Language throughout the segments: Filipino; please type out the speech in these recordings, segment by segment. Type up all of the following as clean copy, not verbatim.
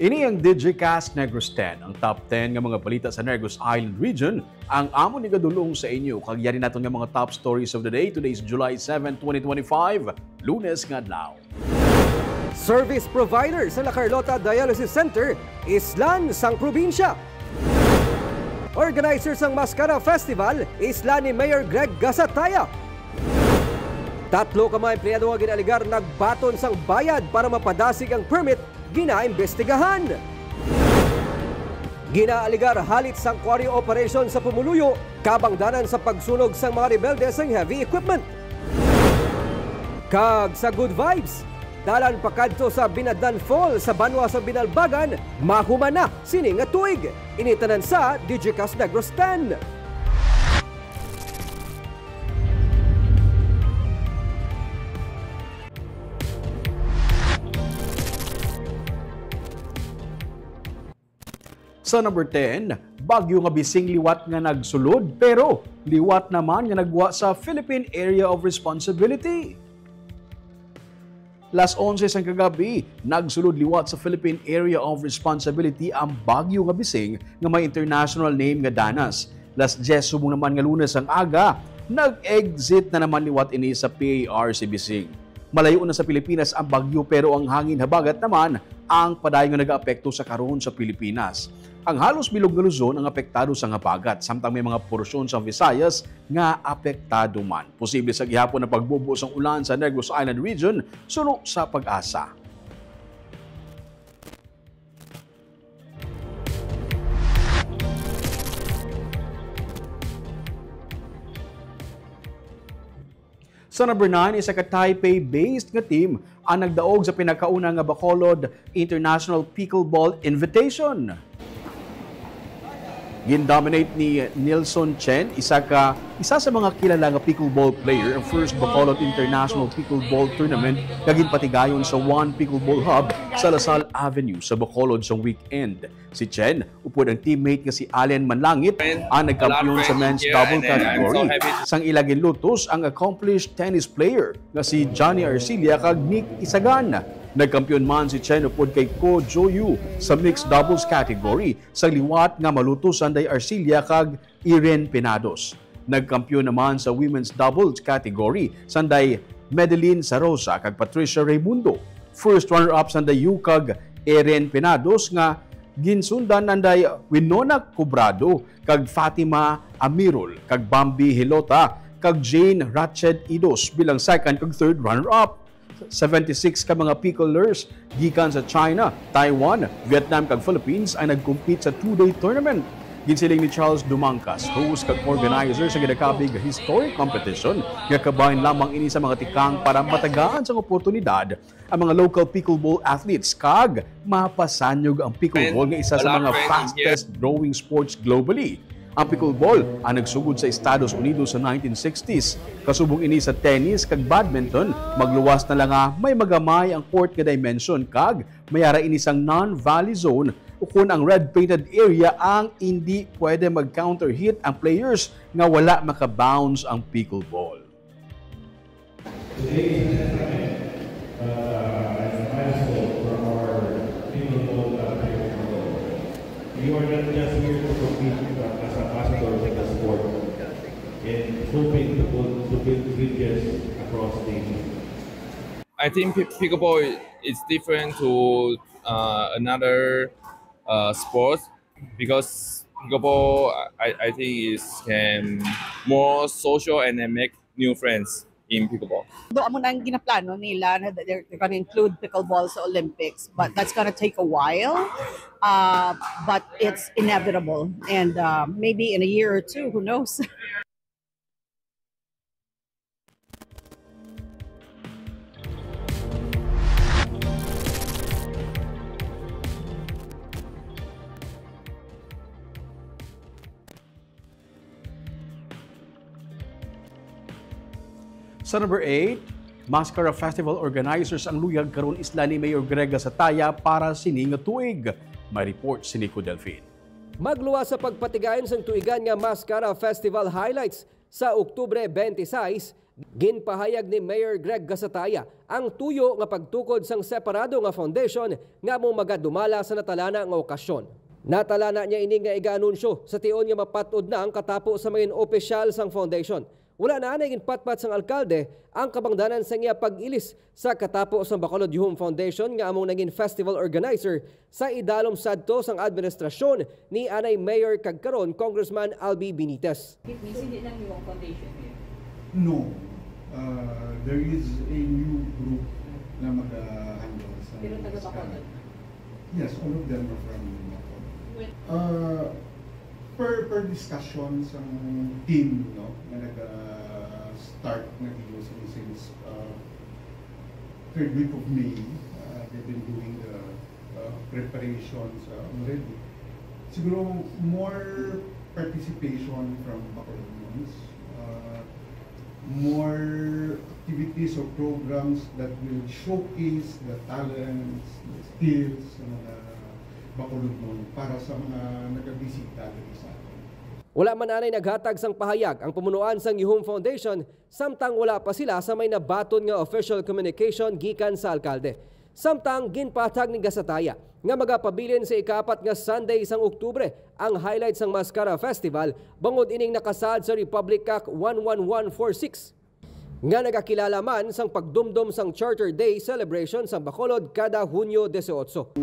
Ini ang Digicast Negros 10, ang top 10 ng mga balita sa Negros Island Region. Ang amo ni Gadulong sa inyo. Kagyari natin ng mga top stories of the day. Today is July 7, 2025, Lunes nga adlaw. Service provider sa La Carlota Dialysis Center, Islan sang probinsya. Organizer sang Mascara Festival, isla ni Mayor Greg Gasataya. Tatlo ka mga empleyado nga ginaligar nagbaton sang bayad para mapadasig ang permit, ginaimbestigahan. Ginaaligar halit sang quarry operation sa Pumuluyo, kabangdanan sa pagsunog sang mga rebelde sang heavy equipment. Kag sa good vibes, dalan pakadto sa Binadlan Fall sa Banwa sa Binalbagan, mahuman na sini nga tuig. Initanan sa Digicast Negros 10. Sa number 10, bagyo nga bising liwat nga nagsulod pero liwat naman nga nagwa sa Philippine Area of Responsibility. Las 11 sang kagabi, nagsulod liwat sa Philippine Area of Responsibility ang bagyo nga bising nga may international name nga Danas. Las 10 subong naman nga Lunes ang aga, nag-exit na naman liwat ini sa PAR si bising. Malayo na sa Pilipinas ang bagyo pero ang hangin habagat naman ang padayon nga nag-aapekto sa karon sa Pilipinas. Ang halos bilog nga Luzon ang apektado sa habagat, samtang may mga porsyon sa Visayas nga apektado man. Posible sa gihapon na pagbubo sang ulan sa Negros Island Region, suno sa pag-asa. Sa number 9, isa ka Taipei-based nga team ang nagdaog sa pinakauna nga Bacolod International Pickleball Invitation. Gin-dominate ni Nilson Chen, isa sa mga kilala nga pickleball player, ang first Bacolod International Pickleball Tournament kagin patigayon sa One Pickleball Hub sa Lasal Avenue sa Bacolod sa weekend. Si Chen, upod ang teammate nga si Allen Manlangit, ang nagkampiyon sa men's double category. Sang ilagin lutos ang accomplished tennis player nga si Johnny Arcilla kag Nick Isagan. Nagkampiyon man si Chen upod kay Ko Joyu sa mixed doubles category sa liwat nga malutos sanday Arcilla kag Irene Penados. Nagkampiyon naman sa women's doubles category sanday Medeline Sarosa kag Patricia Raimundo. First runner-up sanday Yu kag Irene Penados nga ginsundan nanday Winona Cobrado kag Fatima Amirol kag Bambi Hilota kag Jane Ratched Idos bilang second kag third runner-up. 76 ka mga picklers gikan sa China, Taiwan, Vietnam kag Philippines ay nagcompete sa two-day tournament. Ginsiling ni Charles Dumangkas, host kag organizer sa ginakabig historic competition, nga kabahin lamang ini sa mga tikang para matagaan sa oportunidad ang mga local pickleball athletes kag mapasanyog ang pickleball nga isa sa mga fastest growing sports globally. Ang pickleball ang nagsugod sa Estados Unidos sa 1960s. Kasubong ini sa tennis kag badminton, magluwas na lang may magamay ang court nga dimension kag mayara ini sang non-valley zone ukon ang red-painted area ang hindi pwede mag-counter hit ang players nga wala makabounce ang pickleball. You are not just here to compete as ambassadors in the sport and hoping to build bridges across nations. I think pickleball is different to another sport because pickleball I think is more social and make new friends in pickleball. Doon mo nang ginaplano nila na they're going to include pickleball sa Olympics, but that's going to take a while. But it's inevitable, and maybe in a year or two, who knows? Sa number 8, Mascara Festival organizers ang luyag karon isla ni Mayor Greg Gasataya para sini nga tuig. May report si Nico Delfin. Magluwas sa pagpatigayon sang tuigan nga Mascara Festival highlights sa Oktubre 26 Ginpahayag ni Mayor Greg Gasataya ang tuyo nga pagtukod sang separado nga foundation nga mong magadumala sa natalana nga okasyon. Natalana niya ini nga iga-anunsyo sa tion nga mapatod na ang katapo sa mga opisyal sang foundation. Wala na naging patpat sang alkalde ang kabangdanan sa iya pag-ilis sa katapo sa Bacolod Yuhum Foundation nga among naging festival organizer sa idalom sadto sang administrasyon ni anay Mayor kagkaron Congressman Albi Benitez. Hindi lang yung foundation niya. No. There is a new group na mag-handle sa Pero taga Bacolod? Yes, all of them are from Bacolod. Per discussion sa team, no, na nag-start na dito since third week of May, they've been doing the preparations already. Siguro more participation from Bacolodians, more activities or programs that will showcase the talents, the skills ng mga Bacolod noon para sa mga nagabisita dito sa atin. Wala man anay naghatag sang pahayag ang pamunuan sang Yuhum Foundation samtang wala pa sila sa may nabaton nga official communication gikan sa alkalde. Samtang ginpatag ni Gasataya nga magapabilin sa ikapat nga Sunday sang Oktubre ang highlight sang Mascara Festival bangod ining nakasad sa Republic Act 11146. Nga nagakilala man sang pagdumdum sang Charter Day celebration sa Bacolod kada Hunyo 18.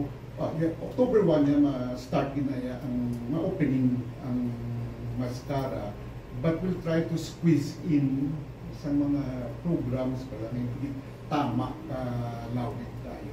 October 1 niya ma-start na ang ma-opening ang Mascara, but we'll try to squeeze in sa mga programs para hindi tama lawit tayo.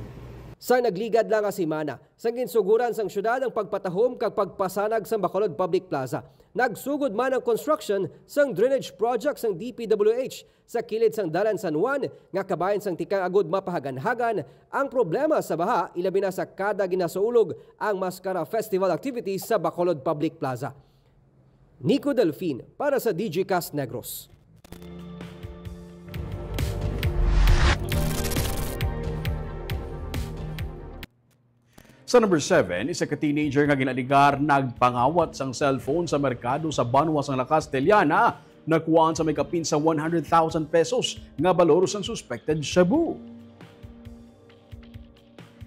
Sa nagligad lang nga simana, sa ginsuguran sang syudad ang pagpatahom kag pagpasanag sa Bacolod Public Plaza. Nagsugod man ang construction sang drainage project sang DPWH sa kilid sang Dalan San Juan nga kabayan sang tikang agud mapahagan-hagan ang problema sa baha ilabi na sa kada ginasuulog ang Mascara Festival activities sa Bacolod Public Plaza. Nico Delfin para sa DGCast Negros. Sa number 7, isa ka teenager nga ginaligar nagpangawat sang cellphone sa merkado sa Banwa sang La Castellana, nakuhaan sa may kapin sa 100,000 pesos nga balor sang suspected shabu.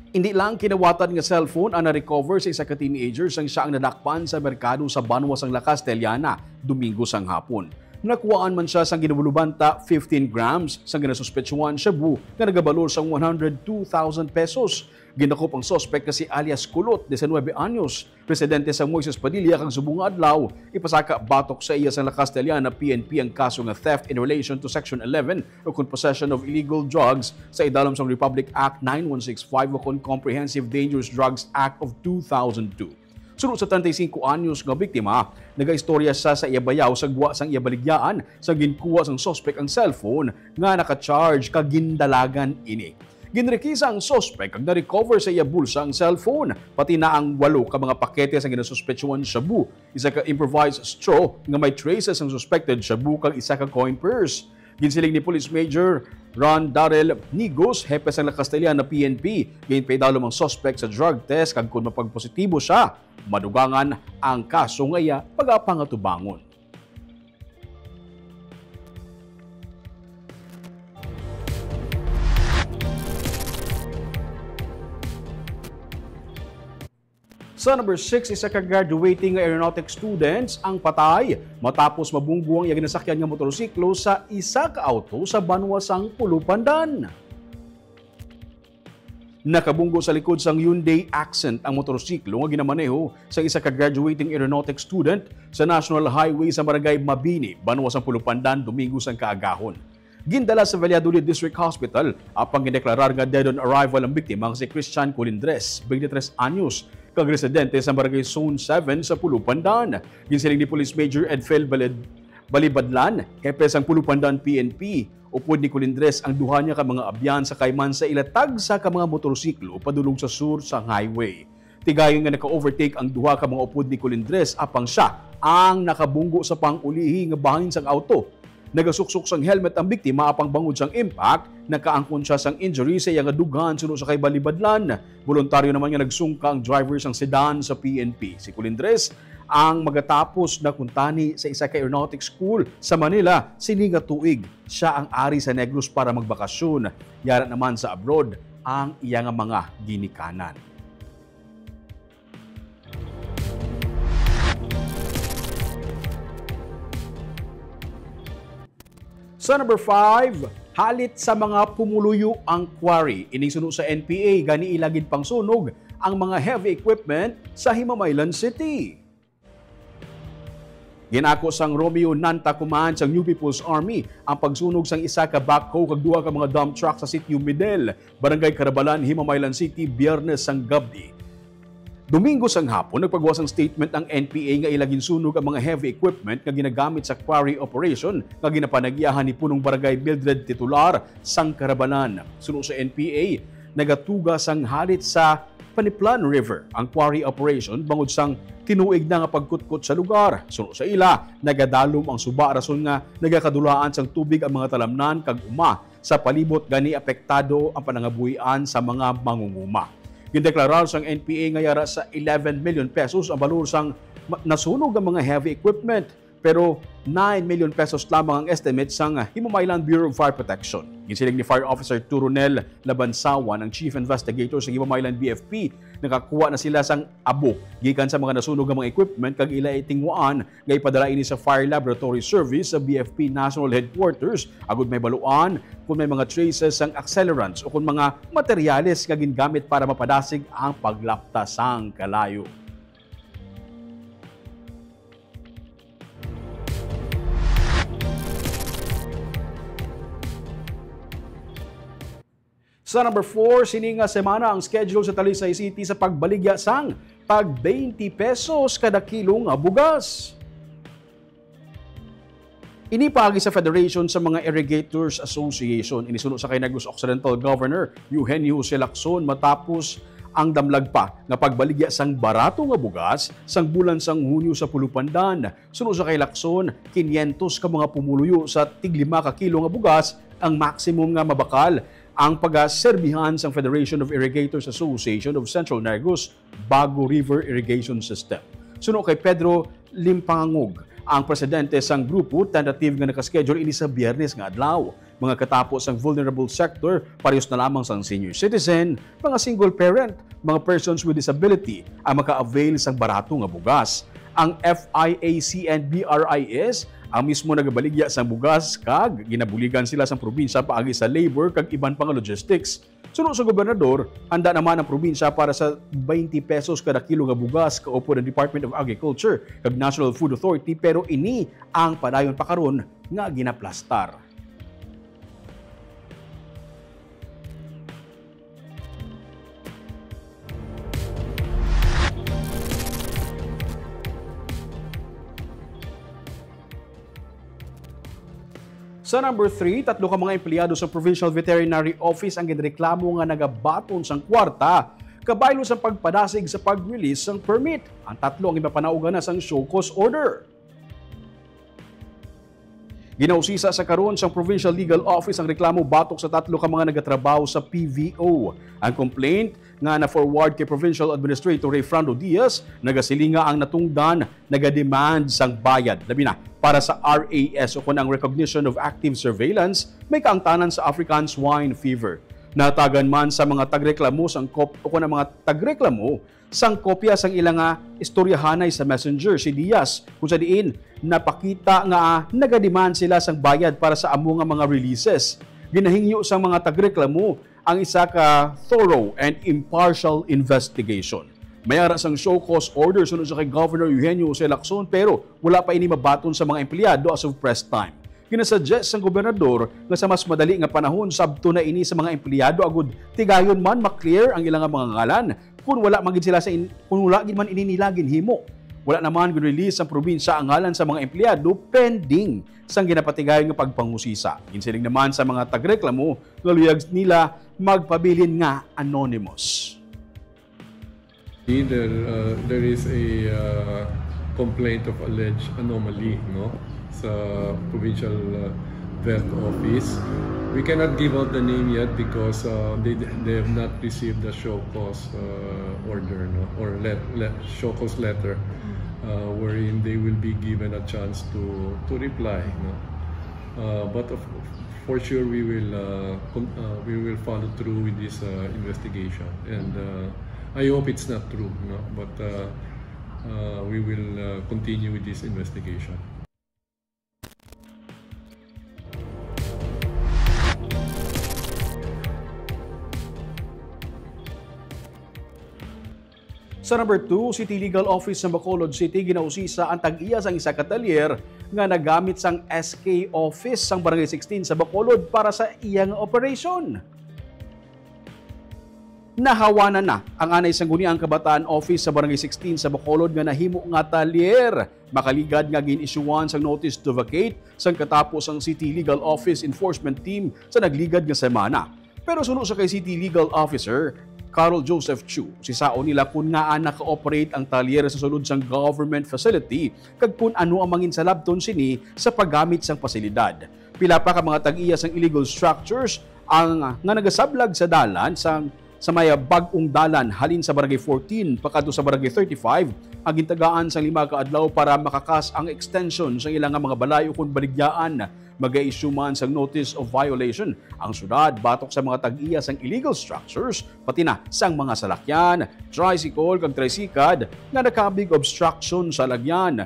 Hindi lang kinawatan nga cellphone ang na-recover sa isa ka teenager sang siya ang nadakpan sa merkado sa Banwa sang La Castellana Domingo sang hapon. Nakuhaan man siya sang ginabulubanta 15 grams sang ginasuspetsuhan shabu nga nagabalor sang 102,000 pesos. Ginakop ang sospek kasi alias Kulot, 19 anyos, residente sa Moises Padilla kang subong adlaw. Ipasaka batok sa iya sa La Castellana PNP ang kaso nga theft in relation to Section 11 o possession of illegal drugs sa idalom sa Republic Act 9165 o Comprehensive Dangerous Drugs Act of 2002. Sunod sa 35 anyos nga biktima, nagaistorya siya sa iya bayaw sa guwa sang iya baligyaan sa ginkuha sang sospek ang cellphone nga naka-charge kag gindalagan ini. Ginrekisa ang sospek ang na-recover sa iya bulsa ang cellphone, pati na ang 8 ka mga pakete sa ginasuspetsuhan shabu, isa ka improvised straw nga may traces ang suspected shabu kag isa ka coin purse. Ginsiling ni Police Major Ron Darrell Nigos, hepe sa La Castellana PNP, ginpaidalom ang sospek sa drug test kag kung mapagpositibo siya, madugangan ang kaso ngaya pagapangatubangon. Sa number 6, isa ka graduating aeronautics students ang patay matapos mabunggo ang iya ginasakyan nga motorsiklo sa isa ka auto sa Banwa sang Pulupandan. Nakabunggo sa likod sang Hyundai Accent ang motorsiklo nga ginamaneho sa isa ka graduating aeronautics student sa National Highway sa Barangay Mabini, Banwa sang Pulupandan, Domingo sang kaagahon. Gindala sa Valladolid District Hospital apang gideklarar nga dead on arrival ang biktima si Christian Colindres, 23 anyos, kag residente sa Barangay Zone 7 sa Pulupandan. Ginsiling ni Police Major Edfel Balibadlan, hepe sang Pulupandan PNP, upod ni Colindres ang duha niya ka mga abyan sa kayman sa ilatag sa ka mga motorsiklo padulong sa sur sa highway. Tigayon nga naka-overtake ang duha ka mga upod ni Colindres apang siya ang nakabunggo sa pangulihi nga bahin sang auto. Nagasuksok sang helmet ang biktima apang bangod sang impact, nakaangkon siya sang injury sa iyang dughan sunod sa kay Balibadlan. Voluntaryo naman nga nagsungka ang driver sang sedan sa PNP. Si Colindres ang magatapos na kuntani sa isa ka aeronautics school sa Manila, sininga tuig. Siya ang ari sa Negros para magbakasyon. Yara naman sa abroad ang iyang mga ginikanan. Sa number 5, halit sa mga pumuluyo ang quarry. Inisuno sa NPA, gani ilagid pang sunog ang mga heavy equipment sa Himamaylan City. Ginako sang Romeo Nanta Command sang New People's Army ang pagsunog sang isa ka backhoe kag duha ka mga dump truck sa Sitio Midel, Barangay Carabalan, Himamaylan City, Biyernes sang gabi. Domingo sang hapon, nagpagawa sang statement ang NPA nga ilagin sunog ang mga heavy equipment nga ginagamit sa quarry operation nga ginapanagyahan ni punong barangay Mildred Titular sang Carabalan. Suno sa NPA, nagatuga sang halit sa Paniplan River ang quarry operation bangod sang tinuig na nga pagkutkot sa lugar. Suno sa ila, nagadalom ang suba rason nga nagakadulaan sang tubig ang mga talamnan kag uma sa palibot gani apektado ang panangabuhian sa mga mangunguma. Gindeklarar sang NPA nga yara sa 11 million pesos ang balor sang nasunog ang mga heavy equipment, pero 9 million pesos lamang ang estimate sang Himamaylan Bureau of Fire Protection. Ginsiling ni Fire Officer Turonel Labansawan, ang Chief Investigator sa Himamaylan BFP, nakakuha na sila sang abo gikan sa mga nasunog ang mga equipment kag ila itingwaan nga ipadala ini sa Fire Laboratory Service sa BFP National Headquarters agud may baluan kung may mga traces sang accelerants o kung mga materyales nga gingamit para mapadasig ang paglapta sang kalayo. Sa number 4, sininga semana ang schedule sa Talisay City sa pagbaligya sang pag 20 pesos kada kilo nga bugas. Inipagi sa Federation sa mga Irrigators Association, inisunod sa kay Negros Occidental Governor Eugenio Jose Lacson matapos ang damlag pa nga pagbaligya sang barato nga bugas sang bulan sang Hunyo sa Pulupandan. Sunod sa kay Lacson, 500 ka mga pumuluyo sa tig 5 ka kilo nga bugas ang maximum nga mabakal ang pag-serbihan sa Federation of Irrigators Association of Central Negros Bago River Irrigation System. Sunod kay Pedro Limpangog, ang presidente sang grupo, tentative nga nakaschedule ini sa Biyernes nga adlaw. Mga katapos ang vulnerable sector, parehas na lamang sang senior citizen, mga single parent, mga persons with disability ang maka-avail sang barato nga bugas. Ang FIAC and BRIS ang mismo nagabaligya sa bugas kag ginabuligan sila sa probinsya paagi sa labor kag iban pang logistics. Sunod sa gobernador, handa naman ang probinsya para sa 20 pesos kada kilo nga bugas kaupo ng Department of Agriculture kag National Food Authority, pero ini ang padayon pa karon nga ginaplastar. Sa number 3, 3 ka mga empleyado sa Provincial Veterinary Office ang ginreklamo nga nagabaton sang kwarta kabaylo sa pagpadasig sa pag-release ng permit. Ang 3 ang ipapanaugan na sang show cause order. Ginausisa sa karon sang Provincial Legal Office ang reklamo batok sa 3 ka mga nagatrabaho sa PVO. Ang complaint nga na-forward kay Provincial Administrator Rayfrando Diaz, nagasilinga ang natungdan, nagademand sang bayad. Labi na, para sa RAS o kunang Recognition of Active Surveillance, may kaangtanan sa African Swine Fever. Natagan man sa mga tagreklamo sang mga tagreklamo sang kopya sang ilang istoryahanay sa Messenger si Diaz, kung sa diin napakita nga nagademand sila sang bayad para sa amo nga mga releases. Ginahingyo sang mga tagreklamo ang isa ka thorough and impartial investigation. Mayara sang show cause order sunod sa kay Governor Eugenio Jose Lacson, pero wala pa ini mabaton sa mga empleyado as of press time. Kinasuggest sang gobernador nga sa mas madali nga panahon sabto na ini sa mga empleyado agud tigayon man maklear ang ilang mga ngalan kung wala magid sila kung wala gid man ininilagin himo. Wala naman gid-release ang probinsya ang ngalan sa mga empleyado pending sang ginapatigayon nga pagpangusisa. Ginsiling naman sa mga tagreklamo nga luyag nila magpabilin nga anonymous. There is a complaint of alleged anomaly, no, sa provincial vet office. We cannot give out the name yet because they have not received the show cause order, no, or show cause letter. wherein they will be given a chance to reply. No? But for sure, we will follow through with this investigation, and I hope it's not true. No? But we will continue with this investigation. Sa number 2, City Legal Office sa Bacolod City ginausisa ang tag-iya sang isa ka talyer nga nagamit sang SK Office sang Barangay 16 sa Bacolod para sa iyang operation. Nahawanan na ang anay sangguniang kabataan office sa Barangay 16 sa Bacolod nga nahimo nga talyer. Makaligad nga gin-issuean sang notice to vacate sang katapos ang City Legal Office Enforcement Team sa nagligad nga semana. Pero suno sa kay City Legal Officer Carl Joseph Chu, si sao nila kung nga naka-operate ang talyer sa sulod sang government facility kag kung ano ang mangin sa labton sini sa paggamit sang pasilidad. Pila pa ka mga tag-iya sang illegal structures ang nga nagasablag sa dalan sa may bag-ong dalan halin sa Barangay 14 pakadto sa Barangay 35 ang gintagaan sang 5 ka adlaw para makakas ang extension sa ilang mga balay o kung baligyaan. Mag-i-issue man sang notice of violation ang syudad batok sa mga tag-iya sang illegal structures pati na sang mga salakyan, tricycle kag tricycad nga nakabig obstruction sa lagyan.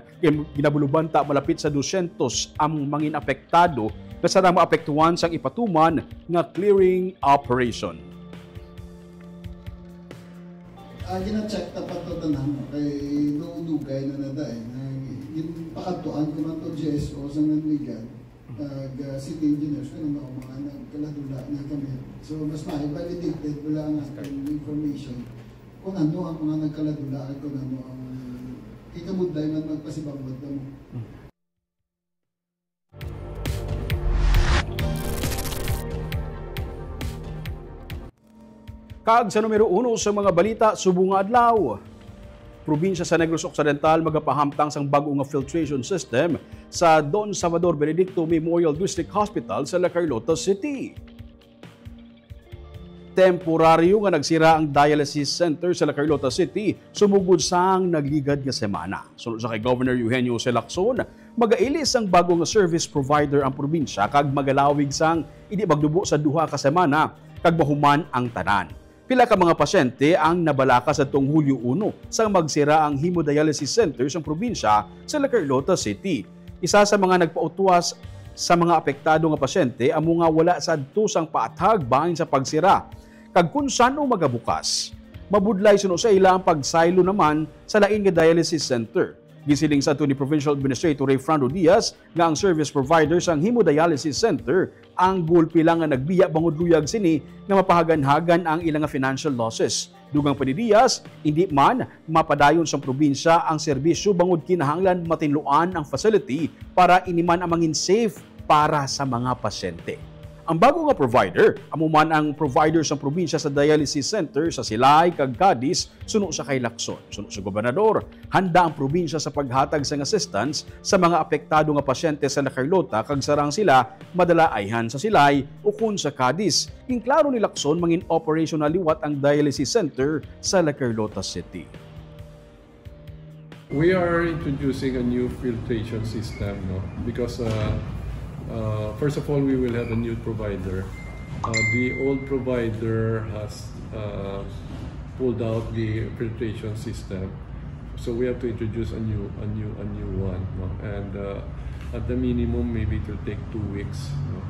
Ginabulubanta malapit sa 200 ang mangin apektado na sa maapektuhan sang ipatuman nga clearing operation. Gina-check tapat to tanan kay dugay na naday yung pakatuan ko man to GSO sa nanligan city engineers ko na mga nagkaladula na kami. So mas ma-validated wala ang ating information kung ano ang mga nagkaladula at kung ano ang ikabudlay man magpasibangod mo. Kag sa numero 1 sa mga balita subong nga adlaw. Probinsya sa Negros Occidental magapahamtang sang bag-o nga filtration system sa Don Salvador Benedicto Memorial District Hospital sa La Carlota City. Temporaryo nga nagsira ang dialysis center sa La Carlota City sumugod sang nagligad nga semana. Sunod sa kay Governor Eugenio C. Lacson, magailis ang bago nga service provider ang probinsya kag magalawig sang idi magdubo sa 2 ka semana kag mahuman ang tanan. Pila ka mga pasyente ang nabalaka sa tuong Hulyo 1 sang magsira ang hemodialysis center sa probinsya sa La Carlota City. Isa sa mga nagpautwas sa mga apektado nga pasyente amo nga wala sa tusang paathag bahin sa pagsira. Kag kung saan magabukas. Mabudlay suno sa ila ang pagsaylo naman sa lain nga dialysis center. Gisiling sa ni Provincial Administrator Ray Fernando Diaz nga ang service provider sang hemodialysis center ang gulpi lang nga nagbiya bangod luyag sini nga mapahagan-hagan ang ilang financial losses. Dugang pa ni Diaz, hindi man mapadayon sa probinsya ang serbisyo bangod kinahanglan matinluan ang facility para iniman ang mangin safe para sa mga pasyente. Ang bago nga provider, amuman ang provider sa probinsya sa dialysis center sa Silay kag Cadiz suno sa kay Lacson. Suno sa gobernador, handa ang probinsya sa paghatag sang assistance sa mga apektado nga pasyente sa La Carlota kag sarang sila madala ayhan sa Silay o kun sa Cadiz. Inklaro ni Lacson mangin operational liwat ang dialysis center sa La Carlota City. We are introducing a new filtration system, no? Because first of all, we will have a new provider. The old provider has pulled out the filtration system, so we have to introduce a new one. No? And at the minimum, maybe it will take 2 weeks. No?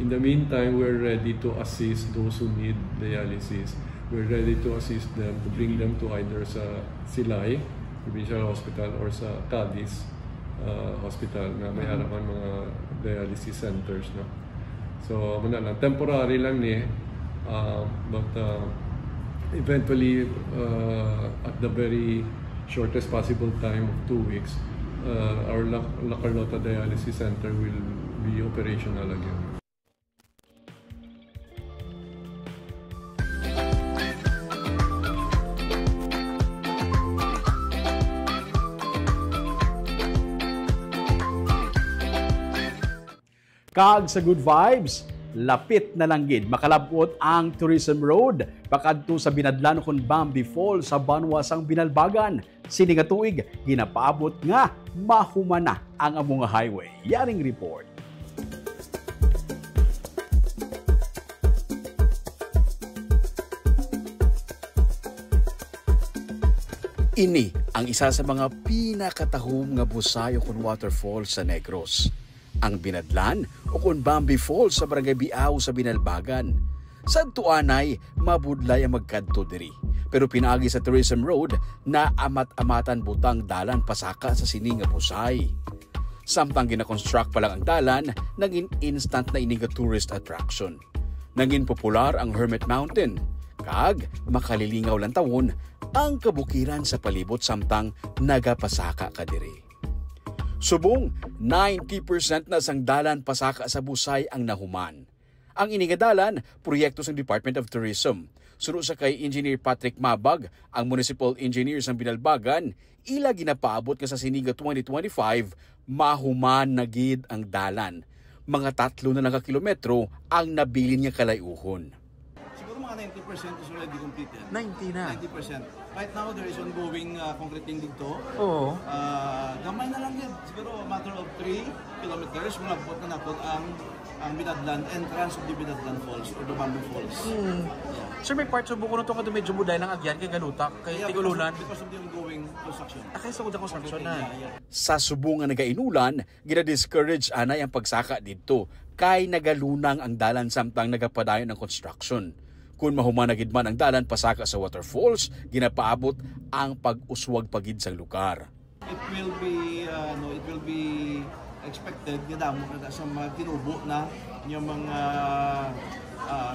In the meantime, we're ready to assist those who need dialysis. We're ready to assist them, to bring them to either sa Silay Provincial Hospital or sa Cadiz Hospital na may harapan mga dialysis centers, no. So muna lang temporary lang ni but eventually at the very shortest possible time of 2 weeks our La Carlota Dialysis Center will be operational again. Kag sa good vibes, lapit na lang gid makalabot ang tourism road pakadto sa binadlanon kon Bambi Falls sa Banwa sang Binalbagan. Sini nga tuig, ginapaabot nga mahumana ang among highway. Yaring report. Ini ang isa sa mga pinakatahom nga busayo kun waterfall sa Negros. Ang Binadlan o kun Bambi Falls sa Barangay Biao sa Binalbagan. Sa tuanay, mabudlay ang magkadto diri. Pero pinaagi sa Tourism Road na amat-amatan butang dalan pasaka sa sini nga busay. Samtang gina-construct pa lang ang dalan, naging instant na ini nga tourist attraction. Naging popular ang Hermit Mountain. Kag makalilingaw lang tawon ang kabukiran sa palibot samtang nagapasaka ka diri. Subong 90% na sang dalan pasaka sa busay ang nahuman. Ang inigadalan, proyekto sa Department of Tourism. Suno sa kay Engineer Patrick Mabag, ang Municipal Engineer sa Binalbagan, ila ginapaabot nga sa siniga 2025, mahuman na gid ang dalan. Mga 3 na lang ka kilometro ang nabilin nga kalayuhon. 90% is already completed. 90 na? 90%. Right now, there is ongoing concreting dito. Oo. Gamay na lang yun. Siguro, a matter of 3 kilometers, malabot na natin ang Binadlan, entrance of the Binadlan Falls or the Bambi Falls. Yeah. Sir, may parts of Buko na ito ka medyo buday lang agyan, kay Galutak, kay Tigulunan. Because of the ongoing construction. Kaya sa kudang construction na. Sa subong nga nagainulan, gina-discourage anay ang pagsaka dito kay nagalunang ang dalan samtang nagapadayon ng construction. Kung mahumanagid man ang dalan pasaka sa waterfalls, ginapaabot ang pag-uswag pagid sa lugar. It will be expected gidamo kada sa mga tinubo na yung mga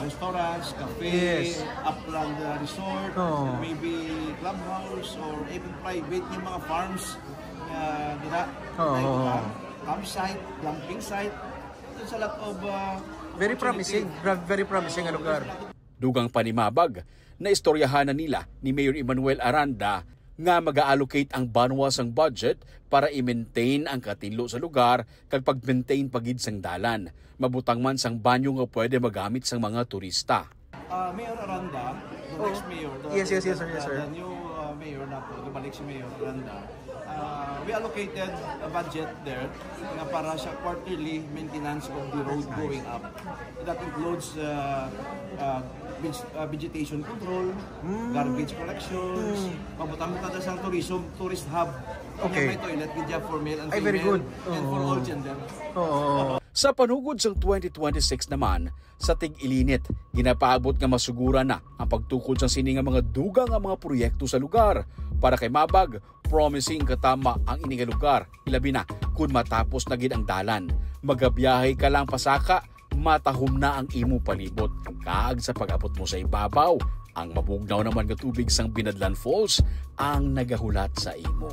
restaurants, cafe, upland resort, maybe clubhouse or even private yung mga farms campsite, glamping site. There's a lot of very promising ang lugar. Dugang panimabag na istoryahan na nila ni Mayor Emmanuel Aranda nga mag-allocate ang banwas ang budget para i-maintain ang katinlo sa lugar kag pag-maintain pagid sang dalan. Mabutang man sang banyo nga pwede magamit sang mga turista. Mayor Aranda, the next mayor, the new mayor na po, gabalik si Mayor Aranda, we allocated a budget there na para sa quarterly maintenance of the road going up. That includes vegetation control, garbage collections, mabutang mo sa tourist hub. Okay. May toilet with job for male and female. Very good. And for all gender. Sa panugod sang 2026 naman, sa tig-ilinit, ginapaabot nga masugura na ang pagtukod sa sini nga mga dugang nga mga proyekto sa lugar. Para kay Mabag, promising katama ang ininga lugar, ilabi na kung matapos na gid ang dalan. Magabiyahe ka lang pasaka, matahom na ang imo palibot. Kaag sa pag-abot mo sa ibabaw, ang mabugnaw naman nga tubig sang Binadlan Falls ang nagahulat sa imo.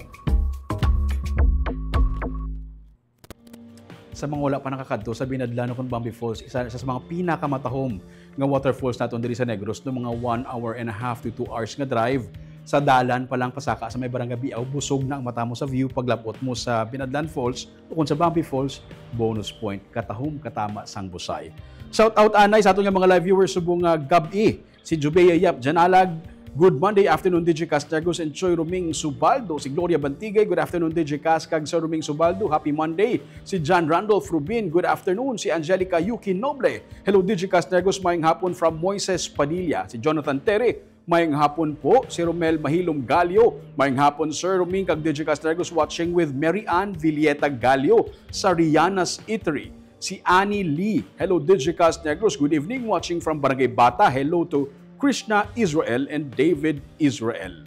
Sa mga wala pa nakakadto sa Binadlan o Bambi Falls, isa sa mga pinakamatahom nga waterfalls naton diri sa Negros, no mga 1.5 hours to 2 hours nga drive. Sa dalan pa lang pasaka sa may Barangay Biao, busog na ang mata mo sa view paglapot mo sa Binadlan Falls o kung sa Bambi Falls, bonus point, katahom katama sang busay. Shout out anay sa aton nga mga live viewers subong gabi, si Jubeya Yap Janalag. Good Monday afternoon, DJ Castragos and Choy Roming Subaldo. Si Gloria Bantigay, good afternoon, DJ Cascag sa Roming Subaldo. Happy Monday. Si John Randolph Rubin, good afternoon. Si Angelica Yuki Noble. Hello, DJ Castragos, mayang hapon from Moises Padilla. Si Jonathan Terry, mayang hapon po. Si Romel Mahilom Galio, mayang hapon, Sir Roming, kag DJ Castragos watching with Mary Ann Villeta Galio sa Riana's Eatery. Si Annie Lee, hello, DJ Castragos, good evening, watching from Barangay Bata. Hello to Krishna Israel and David Israel.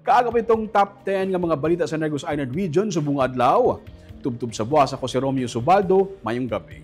Kaagap itong top 10 nga mga balita sa Negros Island Region subong adlaw. Tubtub sa buwas ako si Romeo Subaldo, mayong gabi.